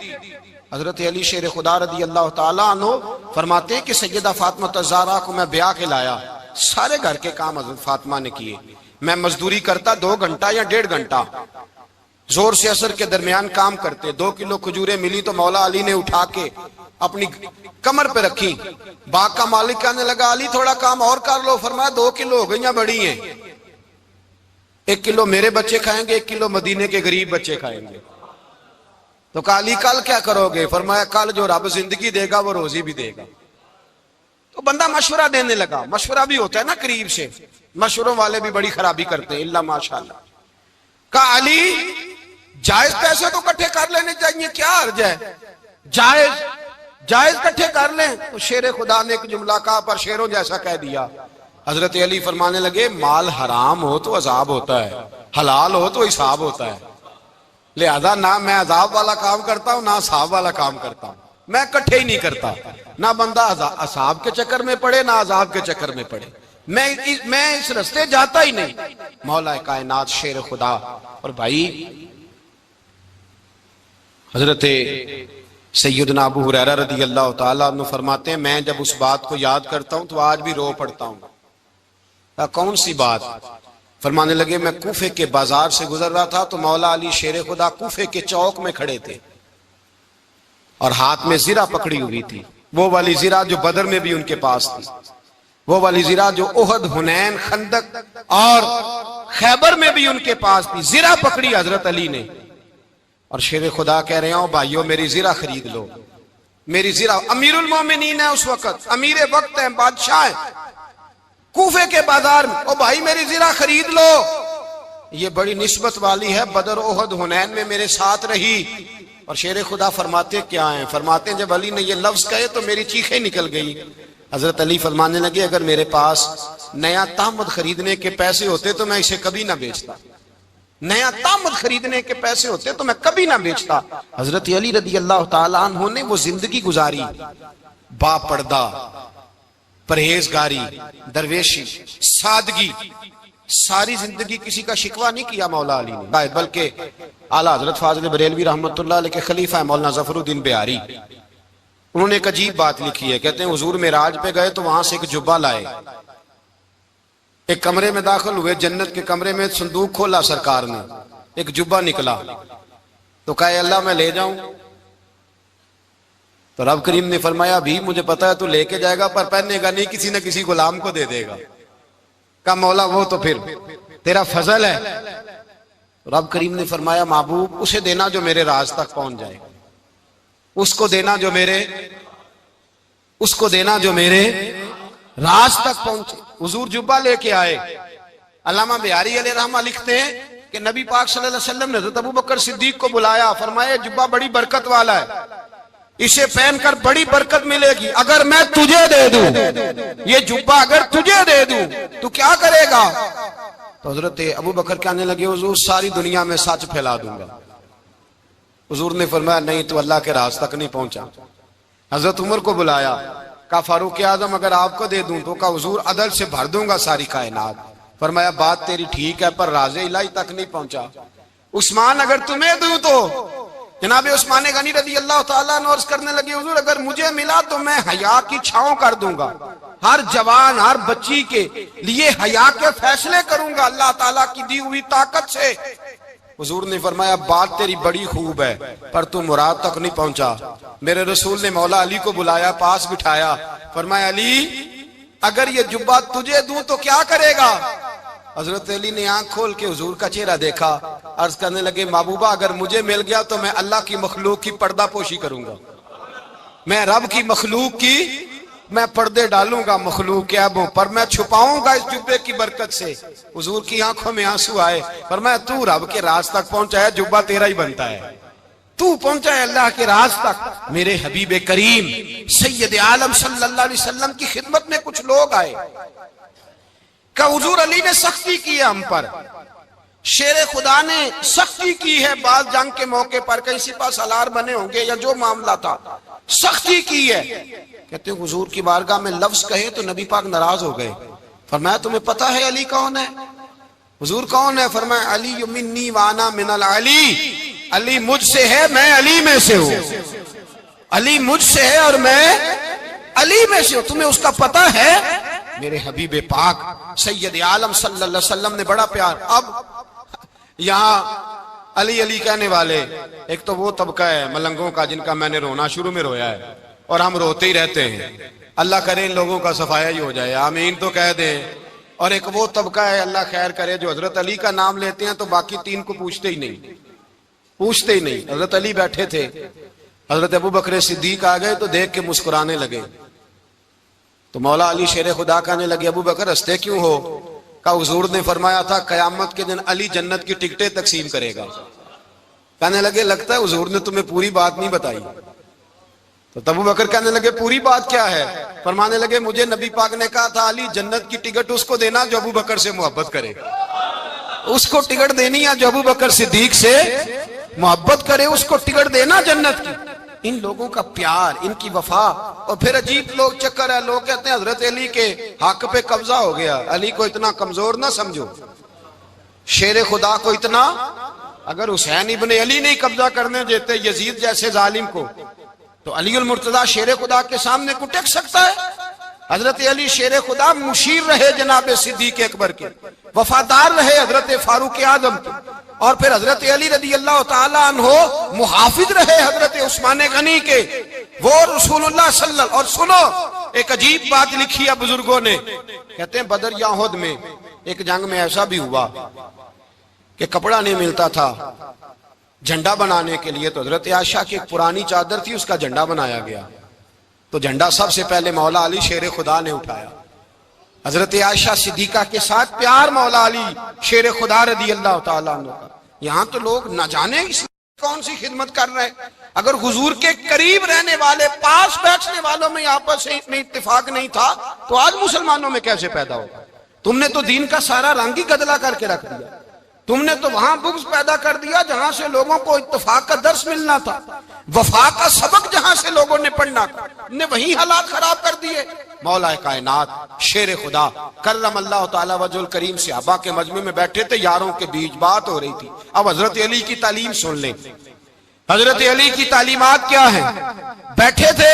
हजरत अली शेर खुदा रदी अल्लाह ताला अन्हु फरमाते हैं कि सैयदा फातिमा ज़हरा को मैं ब्याह के लाया, सारे घर के काम हजरत फातिमा ने किए। मैं मजदूरी करता 2 घंटा या 1.5 घंटा, जोर से असर के दरमियान काम करते। 2 किलो खजूरें मिली तो मौला अली ने उठा के अपनी कमर पे रखी। बाग का मालिक कहने लगा अली थोड़ा काम और कर लो। फरमाया 2 किलो हो गई बड़ी हैं, 1 किलो मेरे बच्चे खाएंगे, 1 किलो मदीने के गरीब बच्चे खाएंगे। तो कहा अली कल क्या करोगे? फरमाया कल जो रब जिंदगी देगा वो रोजी भी देगा। तो बंदा मशवरा देने लगा, मशवरा भी होता है ना करीब से, मशवरों वाले भी बड़ी खराबी करते हैं इल्ला माशाअल्लाह। कहा अली जायज पैसे तो इकट्ठे कर लेने चाहिए, क्या अर्ज है, जायज इकट्ठे कर लें। तो शेर खुदा ने एक जुमला कहा पर शेरों जैसा कह दिया। हजरत अली फरमाने लगे माल हराम हो तो अजाब होता है, हलाल हो तो हिसाब होता है, लिहाजा ना मैं अजाब वाला काम करता हूं ना हिसाब वाला काम करता हूं, मैं इकट्ठे ही नहीं करता। ना बंदा असाब के चक्कर में पड़े ना अजाब के चक्कर में पड़े, मैं इस रास्ते जाता ही नहीं। मौला कायनात शेर खुदा। और भाई हजरत सैयदना अबू हुरैरा रदी अल्लाह ताला अन्हु फरमाते हैं मैं जब उस बात को याद करता हूं तो आज भी रो पड़ता हूं। कौन सी बात? फरमाने लगे मैं कूफे के बाजार से गुजर रहा था तो मौला अली शेर खुदा कूफे के चौक में खड़े थे और हाथ में जीरा पकड़ी हुई थी, वो वाली जीरा जो बदर में भी उनके पास थी, वो वाली जीरा जो ओहद, हुनैन, खंदक और खैबर में भी उनके पास थी। जीरा पकड़ी हजरत अली ने और शेर खुदा कह रहे हो भाइयों मेरी जीरा खरीद लो, मेरी जीरा। अमीरुल मोमिनीन है उस वक्त, अमीर वक्त है, बादशाह है, कूफे के बाजार में। ओ भाई मेरी जीरा खरीद लो, ये बड़ी निस्बत वाली है, बदर, ओहद, हुनैन में मेरे साथ रही। और शेर खुदा फरमाते क्या हैं? फरमाते जब अली ने ये लफ्ज कहे तो मेरी चीखें निकल गई। हजरत अली फरमाने लगे अगर मेरे पास नया तामद खरीदने के पैसे होते तो मैं इसे कभी ना बेचता, नया तामद खरीदने के पैसे होते तो मैं कभी ना बेचता। हजरत अली रदी अल्लाह ताला अन्हु ने वो जिंदगी गुजारी, बापर्दा, परहेजगारी, दरवेशी, सादगी, सारी जिंदगी किसी का शिकवा नहीं किया मौला अली ने। बल्कि आला हजरत फाजिल बरेलवी रहमतुल्लाह अलैह के खलीफा है मौलाना जफरुद्दीन बिहारी, उन्होंने एक अजीब बात लिखी है। कहते हैं हुजूर मेराज पे गए तो वहां से एक जुब्बा लाए, एक कमरे में दाखिल हुए, जन्नत के कमरे में संदूक खोला सरकार ने, एक जुब्बा निकला तो कहे अल्लाह मैं ले जाऊं? तो रब करीम ने फरमाया भी मुझे पता है तू लेके जाएगा पर पहनेगा नहीं, किसी न किसी गुलाम को दे देगा। कहा मौला वो तो फिर तेरा फजल है। तो रब करीम ने फरमाया महबूब उसे देना जो मेरे राज तक पहुंच जाए, उसको देना जो मेरे, उसको देना जो मेरे राज तक पहुंचे। हुजूर जुब्बा लेके आए। अल्लामा बिहारी अलैहि रहमा लिखते हैं कि नबी पाक सल्लल्लाहु अलैहि वसल्लम ने हज़रत अबू बकर सिद्दीक को बुलाया, फरमाया जुब्बा बड़ी बरकत वाला है, इसे पहनकर बड़ी बरकत मिलेगी। अगर मैं तुझे दे दूं ये जुब्बा, अगर तुझे दे दूं तो क्या करेगा? तो हजरत अबू बकर कहने लगे हुजूर सारी दुनिया में सच फैला दूंगा। हुजूर ने फरमाया नहीं तो अल्लाह के राज तक नहीं पहुंचा। हजरत उमर को बुलाया, कहा फारूक आजम अगर आपको दे दूं तो कहा हुजूर अदल से भर दूंगा सारी कायनात। फरमाया बात तेरी ठीक है पर राज़े इलाही तक नहीं पहुंचा। उस्मान अगर तुम्हें दूं तो जनाब उस्मान गनी रज़ी अल्लाह ताला अन्हु अर्ज़ करने लगे हुजूर अगर मुझे मिला तो मैं हया की छांव कर दूंगा, हर जवान हर बच्ची के लिए हया के फैसले करूंगा अल्लाह ताला की दी हुई ताकत से। हुजूर ने फरमाया बात तेरी बड़ी खूब है पर तू मुराद तक नहीं पहुंचा। मेरे रसूल ने मौला अली को बुलाया, पास बिठाया, फरमाया अली अगर ये जुब्बा तुझे दूं तो क्या करेगा? हजरत अली ने आंख खोल के हुजूर का चेहरा देखा, अर्ज करने लगे, महबूबा अगर मुझे मिल गया तो मैं अल्लाह की मखलूक की पर्दापोशी करूंगा, मैं रब की मखलूक की मैं पर्दे डालूंगा मखलूक के ऐबों पर, मैं छुपाऊंगा इस जुब्बे की बरकत से। हुजूर की आंखों में आंसू आए, पर मैं तू रब के राज तक पहुंचा है, जुब्बा तेरा ही बनता है, तू पहुंचा है अल्लाह के राज तक। मेरे हबीब करीम सैयद आलम सल्लल्लाहु अलैहि वसल्लम की खिदमत में कुछ लोग आए, का हुजूर अली ने सख्ती की है हम पर, शेर खुदा ने सख्ती की है, बाल जंग के मौके पर कहीं सिपा सालार बने होंगे या जो मामला था, सख्ती की है। कहते हैं हुजूर की बारगाह में लफ्ज कहे तो नबी पाक नाराज हो गए। फरमाया तुम्हें पता है अली कौन है? हुजूर कौन है? फरमाया अली मिन्नी वाना मिनल अली, अली मुझसे है मैं अली में से हूं, अली मुझसे है और मैं अली में से हूं, तुम्हें उसका पता है? मेरे हबीब पाक सैयद आलम सल्लल्लाहु अलैहि वसल्लम ने बड़ा प्यार। अब यहाँ अली अली कहने वाले एक तो वो तबका है मलंगों का जिनका मैंने रोना शुरू में रोया है और हम रोते ही रहते हैं, अल्लाह करे इन लोगों का सफाया ही हो जाए, आमीन तो कह दें। और एक वो तबका है अल्लाह खैर करे जो हजरत अली का नाम लेते हैं तो बाकी तीन को पूछते ही नहीं, पूछते ही नहीं। हजरत अली बैठे थे, हजरत अबू बकर सिद्दीक आ गए तो देख के मुस्कुराने लगे, तो मौला अली शेर खुदा कहने लगे अबू बकर हंसते क्यों हो? का हुजूर ने फरमाया था कयामत के दिन अली जन्नत की टिकटें तकसीम करेगा। कहने लगे लगता है हुजूर ने तुम्हें पूरी बात नहीं बताई। तो अबू बकर कहने लगे पूरी बात क्या है? फरमाने लगे मुझे नबी पाक ने कहा था अली जन्नत की टिकट उसको देना जो अबू बकर से मोहब्बत करे, उसको टिकट देनी है जो अबू बकर सिद्दीक से मोहब्बत करे, उसको टिकट देना जन्नत की। इन लोगों का प्यार, इनकी वफा। और फिर अजीब लोग चक्कर है, लोग कहते हैं हजरत अली के हक पे कब्जा हो गया, अली को इतना कमजोर ना समझो, शेर खुदा को इतना, अगर हुसैन इब्ने अली नहीं कब्जा करने देते यजीद जैसे जालिम को, तो अली उल मुर्तजा शेर खुदा के सामने को टेक सकता है? हजरत अली शेर खुदा मुशीर रहे जनाब सिद्दीक अकबर के, वफादार रहे हजरत फारूक आजम के, और फिर हजरत अली रदी अल्लाह ताला अन्हो मुहाफिज रहे हजरत उस्मान गनी के, वो रसूलुल्लाह सल्लल्लाहु। और सुनो एक अजीब बात लिखी है बुजुर्गों ने, कहते हैं बदर या उहद में एक जंग में ऐसा भी हुआ कि कपड़ा नहीं मिलता था झंडा बनाने के लिए, तो हजरत आयशा की एक पुरानी चादर थी उसका झंडा बनाया गया, तो झंडा सबसे पहले मौला अली शेर खुदा ने उठाया। हजरत आयशा सिद्दीका के साथ प्यार मौला अली शेर खुदा रदी अल्लाह ताला अन्हु का। यहाँ तो लोग न जाने कौन सी खिदमत कर रहे हैं। अगर हुजूर के करीब रहने वाले पास बैठने वालों में आपस में इत्तेफाक नहीं था तो आज मुसलमानों में कैसे पैदा होगा? तुमने तो दीन का सारा रंग ही गदला करके रख दिया, तुमने तो वहां बुग़्ज़ पैदा कर दिया जहां से लोगों को इत्तेफाक का दर्स मिलना था, वफा का सबक जहां से लोगों ने पढ़ना था, ने वही हालात खराब कर दिए। मौला कायनात शेर खुदा करम अल्लाह ताला वजहुल करीम सहाबा के मजमे में बैठे थे, यारों के बीच बात हो रही थी। अब हजरत अली की तालीम सुन ले, हजरत अली की तालीमात क्या है? बैठे थे,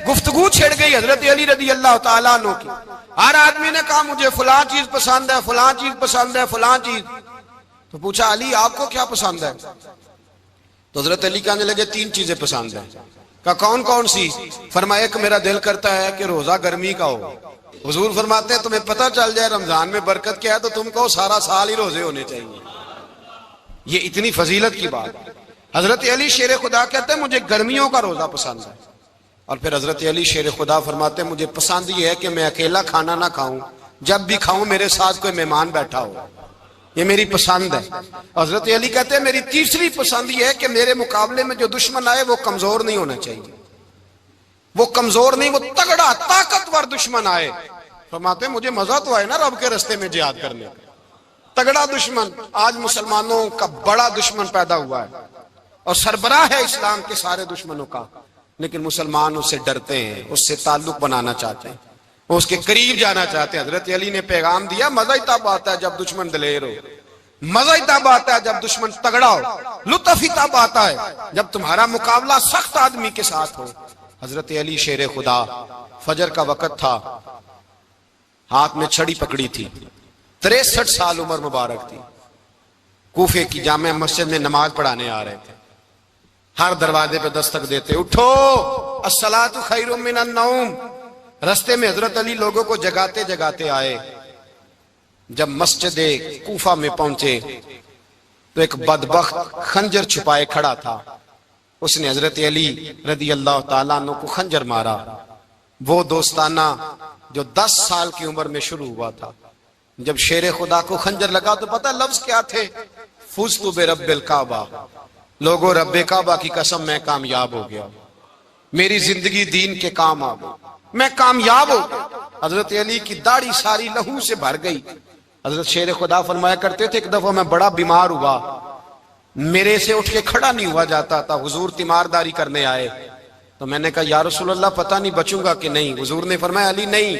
गुफ्तगू छिड़ गई हजरत अली रदी अल्लाह ताला अन्हु की। हर आदमी ने कहा मुझे फलां चीज पसंद है, फलां चीज पसंद है, फलां चीज। तो पूछा अली आपको क्या पसंद है? तो हजरत अली कहने लगे तीन चीजें पसंद है। कहा कौन कौन सी? फरमाया एक मेरा दिल करता है कि रोजा गर्मी का हो। हुजूर फरमाते हैं तुम्हें पता चल जाए रमजान में बरकत क्या है तो तुम कहो सारा साल ही रोजे होने चाहिए। ये इतनी फजीलत की बात। हजरत अली शेर खुदा कहते हैं मुझे गर्मियों का रोजा पसंद है। और फिर हजरत अली शेर खुदा फरमाते हैं मुझे पसंद ये है कि मैं अकेला खाना ना खाऊं, जब भी खाऊं मेरे साथ कोई मेहमान बैठा हो, ये मेरी पसंद है। हजरत अली कहते हैं मेरी तीसरी पसंद ये है कि मेरे मुकाबले में जो दुश्मन आए वो कमजोर नहीं होना चाहिए, वो कमजोर नहीं, वो तगड़ा ताकतवर दुश्मन आए। फरमाते हैं मुझे मजा तो आए ना रब के रास्ते में जिहाद करने का, तगड़ा दुश्मन। आज मुसलमानों का बड़ा दुश्मन पैदा हुआ है और सरबराह है इस्लाम के सारे दुश्मनों का, लेकिन मुसलमान उससे डरते हैं, उससे ताल्लुक बनाना चाहते हैं, वो उसके करीब जाना चाहते हैं। हजरत अली ने पैगाम दिया मजा ही तब आता है जब दुश्मन दलेर हो, मजा ही तब आता है जब दुश्मन तगड़ा हो, लुत्फ ही तब आता है जब तुम्हारा मुकाबला सख्त आदमी के साथ हो। हजरत अली शेर खुदा, फजर का वक्त था, हाथ में छड़ी पकड़ी थी, 63 साल उम्र मुबारक थी, कूफे की जामे मस्जिद में नमाज पढ़ाने आ रहे थे। हर दरवाजे पे दस्तक देते उठो अस्सलातु खैरुम मिनन नौम। रस्ते में हजरत अली लोगों को जगाते जगाते आए, जब मस्जिद कूफा में पहुंचे तो एक बदबख्त खंजर छुपाए खड़ा था। उसने हजरत अली रदी अल्लाह ताला अन्हु को खंजर मारा। वो दोस्ताना जो 10 साल की उम्र में शुरू हुआ था। जब शेर खुदा को खंजर लगा तो पता लफ्ज क्या थे? फुज़्तु बिरब्बिल काबा, लोगो रब्बे काबा की कसम मैं कामयाब हो गया, मेरी जिंदगी दीन के काम आ गई, मैं कामयाब हो गया। हजरत अली की दाढ़ी सारी लहू से भर गई। हजरत शेर खुदा फरमाया करते थे, एक दफा मैं बड़ा बीमार हुआ, मेरे से उठ के खड़ा नहीं हुआ जाता था, हुजूर तीमारदारी करने आए तो मैंने कहा या रसूल अल्लाह पता नहीं बचूंगा कि नहीं। हुजूर ने फरमाया अली नहीं,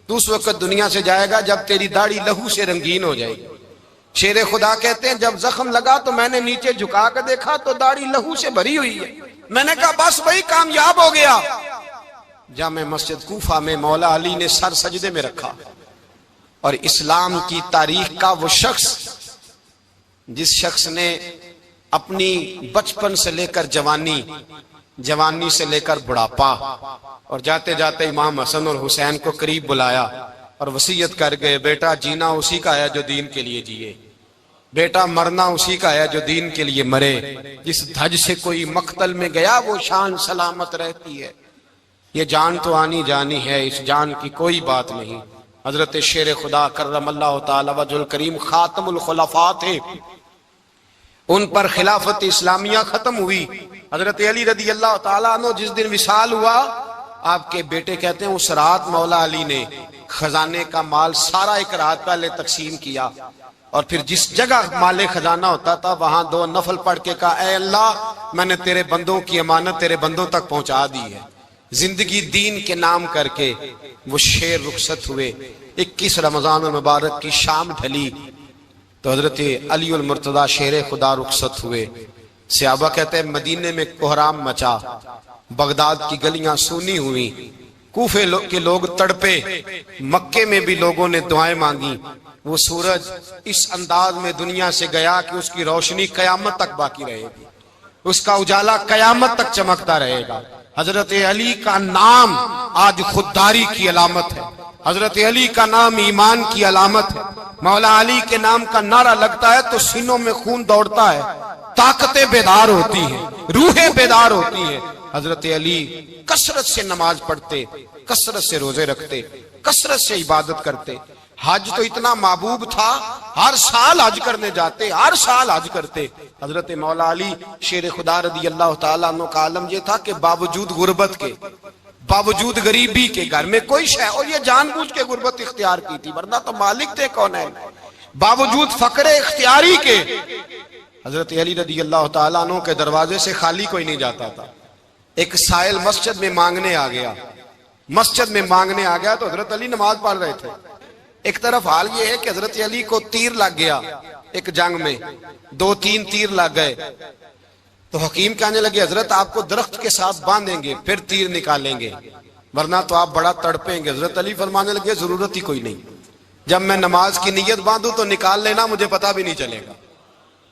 तू उस वक्त दुनिया से जाएगा जब तेरी दाढ़ी लहू से रंगीन हो जाएगी। शेर खुदा कहते हैं जब जख्म लगा तो मैंने नीचे झुका कर देखा तो दाढ़ी लहू से भरी हुई है। मैंने कहा बस वही कामयाब हो गया। जामे मस्जिद कूफा में मौला अली ने सर सजदे में रखा और इस्लाम की तारीख का वो शख्स जिस शख्स ने अपनी बचपन से लेकर जवानी, जवानी से लेकर बुढ़ापा और जाते जाते इमाम हसन और हुसैन को करीब बुलाया और वसीयत कर गए, बेटा जीना उसी का है जो दीन के लिए जिए, बेटा मरना उसी का है जो दीन के लिए मरे। जिस धज से कोई मक्तल में गया वो शान सलामत रहती है। ये जान तो आनी जानी है, इस जान की कोई बात नहीं। हजरत शेर खुदा करमल्लाहु ताला वजहुल करीम खातमुल खुलफा थे, उन पर खिलाफत इस्लामिया खत्म हुई। हजरत अली रदी अल्लाह ताला अन्हु जिस दिन विसाल हुआ, आपके बेटे कहते हैं उस रात मौला अली ने खजाने का माल सारा एक रात पहले तकसीम किया और फिर जिस जगह माले खजाना होता था वहां 2 नफल पढ़ के कहा, ऐ अल्लाह मैंने तेरे बंदों की अमानत तेरे बंदों तक पहुंचा दी है। जिंदगी दीन के नाम करके वो शेर रुखसत हुए। 21 रमजान मुबारक की शाम ढली तो हजरत अली उल मुर्तदा शेर खुदा रुखसत हुए। सहाबा कहते हैं मदीने में कोहराम मचा, बगदाद की गलियां सूनी हुई, कूफे के लोग तड़पे, मक्के में भी लोगों ने दुआएं मांगी। वो सूरज इस अंदाज में दुनिया से गया कि उसकी रोशनी कयामत तक बाकी रहेगी, उसका उजाला कयामत तक चमकता रहेगा। हजरत अली का नाम आज खुददारी की अलामत है, हजरत अली का नाम ईमान की अलामत है। मौला अली के नाम का नारा लगता है तो सीनों में खून दौड़ता है, ताकतें बेदार होती हैं, रूहें बेदार होती हैं। हजरत अली कसरत से नमाज पढ़ते, कसरत से रोजे रखते, कसरत से इबादत करते। हज तो इतना महबूब था, हर साल हज करने जाते, हर साल हज करते। हजरत मौला अली शेर खुदा रदी अल्लाह ताला अन्हु का आलम यह था कि बावजूद गुर्बत के, बावजूद गरीबी के, घर में कोई शय, और ये जानबूझ के गुर्बत इख्तियार की थी वरना तो मालिक थे कौन है, बावजूद फकरे इख्तियारी के हजरत अली रदी अल्लाह ताला अन्हु के दरवाजे से खाली कोई नहीं जाता था। एक साइल मस्जिद में मांगने आ गया, मस्जिद में मांगने आ गया तो हजरत अली नमाज पढ़ रहे थे। एक तरफ हाल ये है कि हजरत अली को तीर लग गया, एक जंग में 2-3 तीर लग गए तो हकीम कहने लगे हजरत आपको दरख्त के साथ बांधेंगे फिर तीर निकालेंगे वरना तो आप बड़ा तड़पेंगे। हजरत अली फरमाने लगे जरूरत ही कोई नहीं, जब मैं नमाज की नीयत बांधू तो निकाल लेना, मुझे पता भी नहीं चलेगा।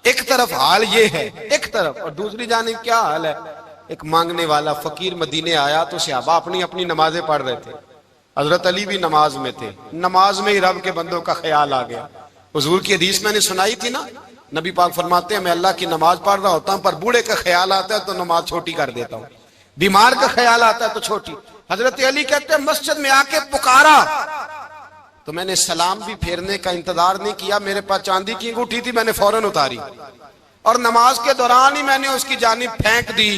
एक तरफ हाल ये है, एक तरफ, और दूसरी जानिब क्या हाल है, एक मांगने वाला फकीर मदीने आया तो सहाबा अपनी अपनी नमाजें पढ़ रहे थे, हजरत अली भी नमाज में थे। नमाज में ही रब के बंदों का ख्याल आ गया। हुजूर की हदीस मैंने सुनाई थी ना, नबी पाक फरमाते हैं मैं अल्लाह की नमाज पढ़ रहा होता हूं पर बूढ़े का ख्याल आता है तो नमाज छोटी कर देता हूं, बीमार का ख्याल आता है तो छोटी। हजरत अली कहते हैं मस्जिद में आके पुकारा तो मैंने सलाम भी फेरने का इंतजार नहीं किया, मेरे पास चांदी की अंगूठी थी, मैंने फौरन उतारी और नमाज के दौरान ही मैंने उसकी जानिब फेंक दी।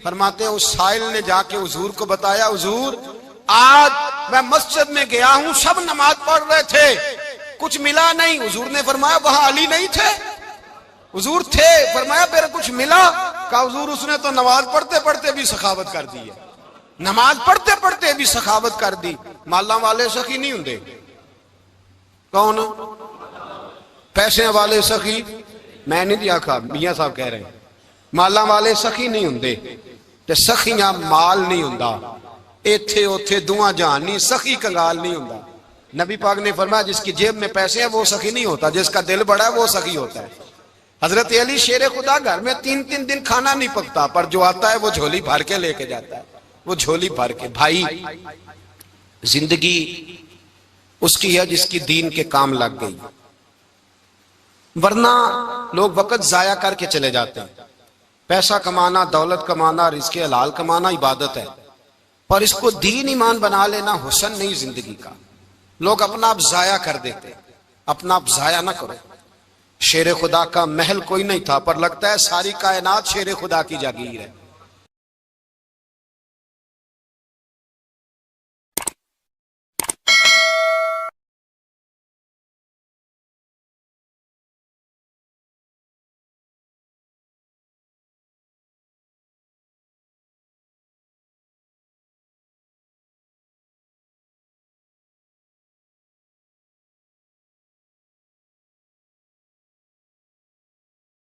फरमाते हैं उस साइल ने जाके हुजूर को बताया, हुजूर आज मैं मस्जिद में गया हूं, सब नमाज पढ़ रहे थे, कुछ मिला नहीं। हुजूर ने फरमाया वहां अली नहीं थे? हुजूर थे। फरमाया मेरे कुछ मिला? कहा हुजूर उसने तो नमाज पढ़ते पढ़ते भी सखावत कर दी है, नमाज पढ़ते पढ़ते भी सखावत कर दी। माला वाले सखी नहीं होंगे, कौन पैसे वाले सखी? मैं नहीं आखा, मियां साहब कह रहे हैं माला वाले सखी नहीं होंगे ते सखियां माल नहीं हुंदा, इथे उथे दुआ जहान नहीं, सखी कंगाल नहीं होता। नबी पाक ने फरमाया जिसकी जेब में पैसे हैं वो सखी नहीं होता, जिसका दिल बड़ा है वो सखी होता है। हजरत अली शेर खुदा घर में 3-3 दिन खाना नहीं पकता पर जो आता है वो झोली भर के लेके जाता है, वो झोली भर के। भाई जिंदगी उसकी है जिसकी दीन के काम लग गई। वरना लोग वक्त जाया करके चले जाते हैं। पैसा कमाना, दौलत कमाना, रिज़्क़े हलाल कमाना इबादत है, पर इसको दीन ईमान बना लेना हुस्न नहीं जिंदगी का। लोग अपना आप जाया कर देते। अपना आप जाया ना करो। शेर खुदा का महल कोई नहीं था, पर लगता है सारी कायनात शेर खुदा की जागीर है।